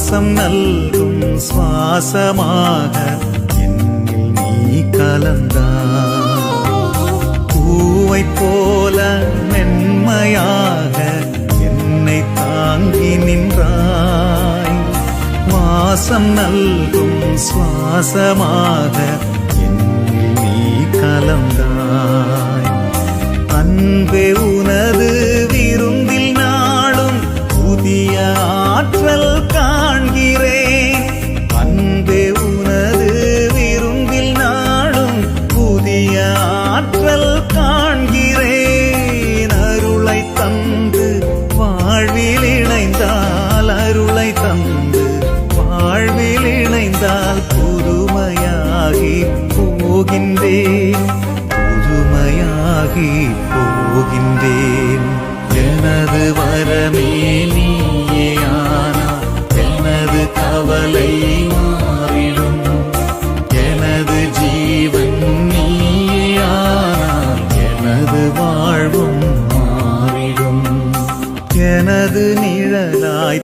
வாசம் நல்கும் சுவாசமாக என்னில் நீ கலந்தாய். பூவை போல மென்மையாக என்னை தாங்கி நின்றாய். வாசம் நல்கும் சுவாசமாக என்னில் நீ கலந்தாய். அன்பே உனது விருந்தில் நாளும் புதிய ஆற்றல் காண்கிறேன். அன்பே உனது விருந்தில் நாளும் புதிய ஆற்றல் காண்கிறேன். அருளை தந்து வாழ்வில் இணைந்தால், அருளை தந்து வாழ்வில் இணைந்தால் புதுமையாகி போகின்றேன், புதுமையாகி போகின்றேன். எனது வரமே நீயே ஆனால் எனது கவலை மாறிடும். எனது ஜீவன் நீயே ஆனால் எனது வாழ்வும் மாறிடும். எனது